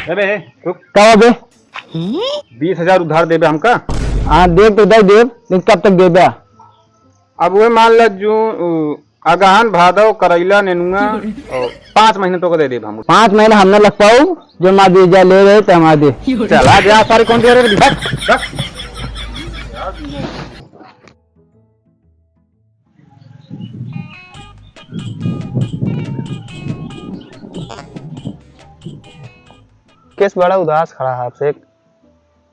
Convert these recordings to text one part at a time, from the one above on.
अरे रुक। क्या बे? 20,000 उधार देबे हमका। हाँ देख तो दे देव, लेकिन कब तक देबे? अब वो मान ल जो अगहन भादव करैला नेनुआ और 5 महीने तो को दे देब हम। 5 महीने हमने लग पाऊ जो माँ दे जा ले रहे तो हमारे दे चला जा सारे कौन दे रहे किस बड़ा उदास खड़ा है आपसे।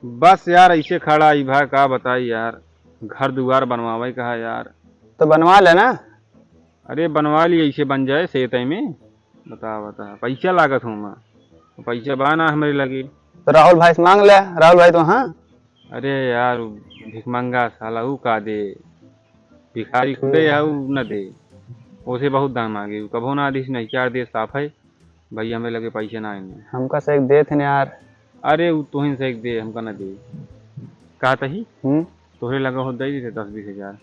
बस यार ऐसे खड़ा ही भाई का बताई यार, घर दुआर बनवावे कहा यार। तो बनवा लेना। अरे बनवा ली ऐसे बन जाए सेत में। बता पैसा लागत हूँ मैं, पैसा बाना हमारे लगे। तो राहुल भाई से मांग ले, राहुल भाई तो हाँ। अरे यार भिखमंगा साला ऊ का दे, भिखारी खुदे या न दे, उसे बहुत दाम मांगे कभो ना आदिश नहीं 4 दे साफ है भैया हमें लगे पैसे ना आएंगे। हमका से एक दे थे यार। अरे वो तुहिन से एक दे हमका ना दे कहा तही तोहरे लगा हो दे थे 10-20 हजार।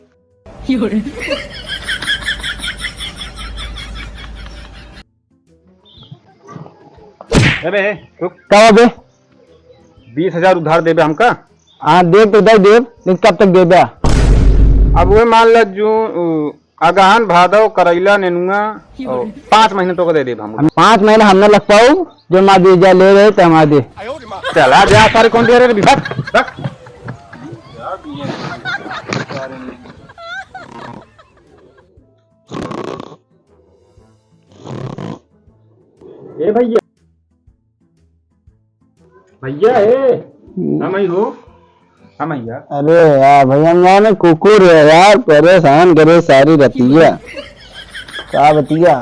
अरे रुक। क्या बे? 20,000 उधार देबे हमका। हाँ देख तो दे देव, लेकिन कब तक देबे? अब वो मान ल जो अगहन भादव करैला नेनुआ और 5 महीने तो को दे देब हम। 5 महीने हमने लग पाऊ जो माँ दे जा ले रहे तो हमारे दे चला जा सारे कौन दे रहे ए भैया भैया हम ही हो हम भैया। अरे यार भैया मैंने कुकुर है यार, परेशान करे सारी रतिया का बतिया।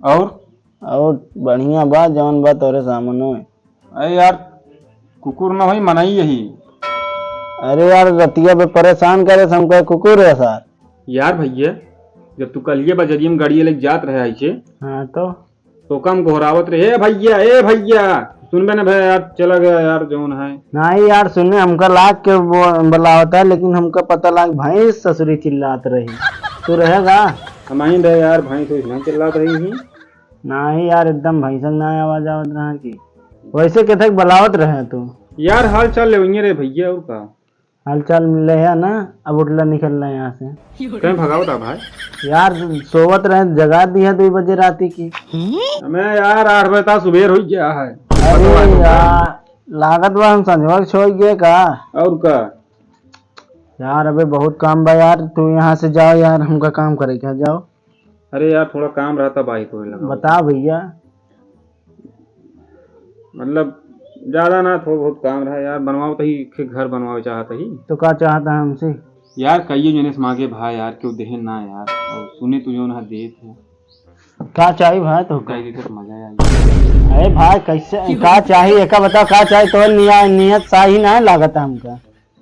और बढ़िया बात जौन बात तोरे सामने। अरे यार कुकुर ना होई मनाई यही। अरे यार रतिया पे परेशान करे हमको कुकुर है सर। यार भैया जब तू कल ये बजरिया में गाड़ी लेके जात रहे ऐसे हाँ तो कम घोरावत रहे ए भैया सुनबे ना भैया यार चला गया यार जौन है। नहीं यार सुनने हमका लाग के बोला होता है, लेकिन हमका पता लाग भाई ससुरी चिल्लात रही। तू रहेगा हम आई रहे यार भाई तो इतना चिल्लात रही ही। नहीं यार एकदम भैंसक ना आवाज आवत रहा की वैसे के तक बलावत रहे तू। यार हाल चाल ले रे भैया और का हाल चाल मिले है ना। अब उठला निकल रहे यहाँ से कहीं भगावता भाई। यार सोवत रहे जगा दी है 2 बजे राती की। हमें यार 8 बजे तक सुबह हो गया है। अरे यार लागत बा हम संजोग छोड़ गए का और का यार अबे बहुत काम बा यार। तू यहाँ से जाओ यार, हमका काम करे क्या जाओ। अरे यार थोड़ा काम रहता भाई को लगा। बता भैया। मतलब ज्यादा ना थोड़ा बहुत काम रहा यार, बनवाओ तही घर बनवाओ चाहता ही। तो क्या चाहता है हमसे? यार कहिए जने से मांगे भाई यार क्यों देहे ना यार, और सुने तू जो ना दे थे क्या चाहिए भाई तो मजा आया। अरे भाई कैसे क्या चाहिए का बताओ क्या चाहिए तो नियत सही ना लागत है हमका।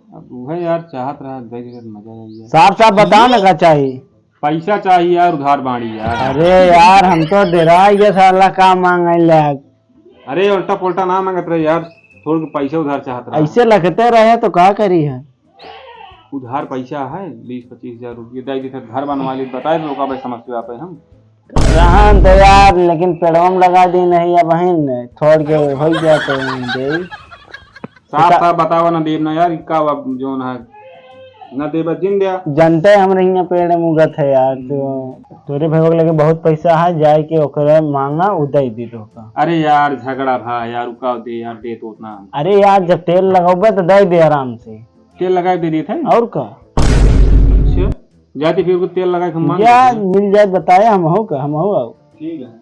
अब वह यार चाहत रहा मजा आया। साफ साफ बताओ ना क्या चाहिए। पैसा चाहिए यार उधार बाड़ी यार। अरे यार हम तो डेरा ये साला का मांगे लाग। अरे उल्टा पुल्टा ना मांगत रहे यार, थोड़ा पैसा उधार चाहत रहा। ऐसे लगते रहे तो क्या करी है। उधार पैसा है 20-25 हजार रुपये दे दे घर बनवा ली बताए लोग भाई समस्या पे हम रहन तो यार, लेकिन पेड़ों में लगा दी नहीं है बहन थोड़ के हो गया तो दे साफ साफ बतावा ना देव ना यार इक्का जो ना ना देव जिन दिया जनते हमरे यहाँ पेड़ मुगत है यार। तो तोरे भगोग लगे बहुत पैसा है जाए के ओकरे मांगा उदय दी तो का। अरे यार झगड़ा भाई यार उका दे यार दे तो उतना। अरे यार जब तेल लगाओगे तो दे दे आराम से। तेल लगा दे दिए थे और का अच्छा जाती फिर तेल लगा के यार मिल जाए बताया हम हो का हम हो आओ। ठीक है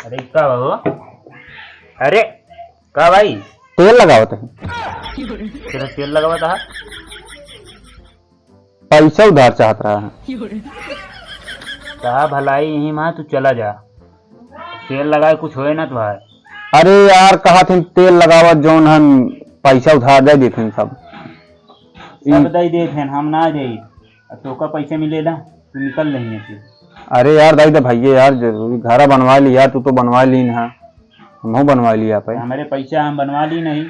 अरे क्या बाबू? अरे क्या भाई तेल लगाओ तो तेरा तेल लगा था? पैसा उधार चाहत रहा है। कहा भलाई यही माँ तू चला जा, तेल लगाए कुछ होए ना तुम्हारे। अरे यार कहा थे तेल लगावत जोन हम पैसा उधार दे देते सब सब दे दे थे हम ना दे तो का पैसे मिलेगा तू निकल रही है। अरे यार दाई तो भैया यार जरूरी घर बनवा लिया, तू तो बनवा ली ना, हम बनवा लिया पे। हमारे पैसा हम बनवा ली नहीं।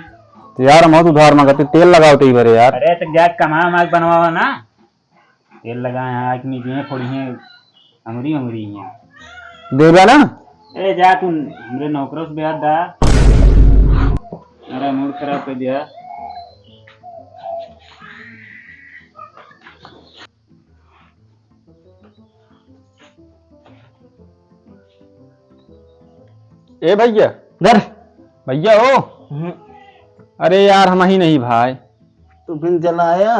तो यार हम उधार मांगते, तेल लगाओ तो बरे यार। अरे तो जा कमा माग बनवावा ना, तेल लगाए आँख नीचे हैं थोड़ी हैं अंगुरी अंगुरी हैं। देगा ना? ए जा तू हमरे नौकरों से ब्याह दा, मेरा मूड खराब कर दिया। ए भैया दर भैया ओ, अरे यार हम ही नहीं भाई, तू फिर चला आया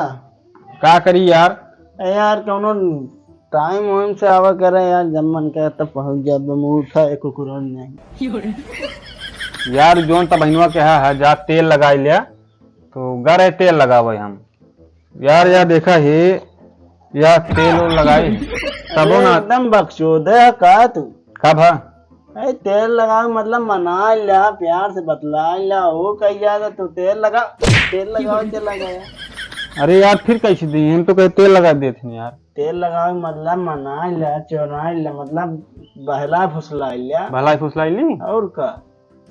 का करी यार। यार कौनो टाइम वाइम से आवा करे यार, जब मन करे तब पहुंच जा, उठा एक कुकुर नहीं। यार जोन तब बहनवा के है जा तेल लगाई लिया, तो गरे तेल लगावे हम यार। यार देखा ही यार तेल उल लगाई तबो ना एकदम बकचोदे है का तू। कब है? अरे तेल लगाओ मतलब मना लिया, प्यार से बतला लिया, वो कही जाता तू तेल लगाओ चला गया। अरे यार फिर कैसे दी, हम तो कहे तेल लगा देते हैं यार। तेल लगाओ मतलब मना लिया, चोरा लिया, मतलब बहला फुसला लिया। भलाई फुसलाई ली और का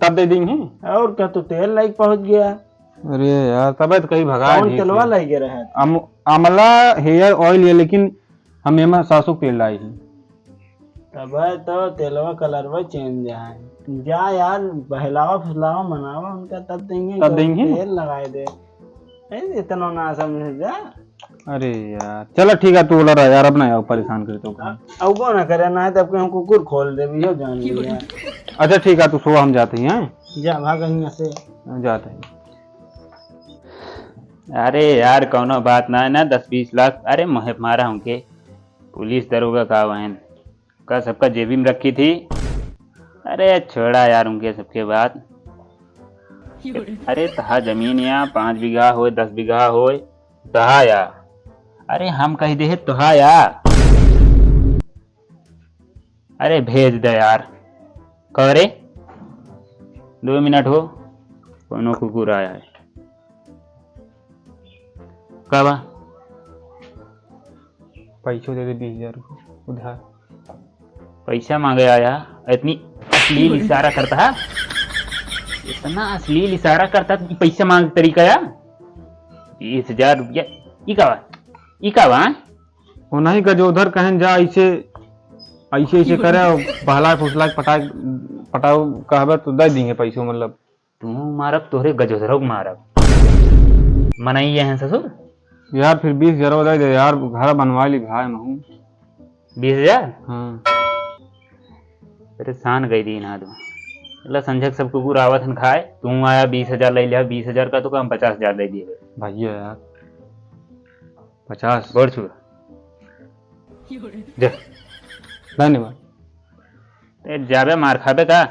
तब दे देंगे। और का तू तेल लाइक पहुंच गया। अरे यार तब तो कहीं भगा कौन तेलवा लगे रहे? अमला हेयर ऑयल है, लेकिन हम एमा 700 तेल लाई ही। तब तो तेलवा कलरवा चेंज है। जा यार बहलावा फुसलावा मनावा उनका, तब देंगे तेल लगाए दे। इतना ना समझ जा। अरे यार चलो ठीक है, तू बोला रहा यार, अब ना यार परेशान करे तो। अब को ना करे ना, तब हम कुकुर खोल दे भी हो जान लिया। अच्छा ठीक है, तू सो, हम जाते हैं। जा भाग यहाँ से, जाते हैं। अरे यार कौनो बात ना है ना, 10-20 लाख अरे मोहे मारा हमके पुलिस दरोगा का वहन का सबका जेबी में रखी थी। अरे छोड़ा यार उनके सबके बाद। अरे तहा जमीन या 5 बीघा हो 10 बीघा हो तहा या, अरे हम कह दे तुहा या, अरे भेज दे यार। करे 2 मिनट हो, कोनो कुकुर आया है। कब पैसों दे दे 20,000 उधार। पैसा मांगे आया, इतनी अश्लील इशारा करता है, इतना अश्लील इशारा करता है, पैसा मांग तरीका या 20,000 रुपया। ई का वो नहीं गजो उधर कहें जा, ऐसे ऐसे ऐसे करे बहला फुसला पटाओ कहबे तो दे देंगे पैसों। मतलब तू मारब तोहरे गजोधरों मारब, मनाइए हैं ससुर। यार फिर 20,000 दे दे यार, घर बनवा ली भाई महू। 20,000 हाँ परेशान गई दी ना तुम। अल्लाह संजक सब कुकुर आवत हन खाए, तू आया 20,000 ले लिया। 20,000 का तो कम 50,000 दे दिए भैया यार 50 बोल छू जा। धन्यवाद। जाबे मार खाबे का।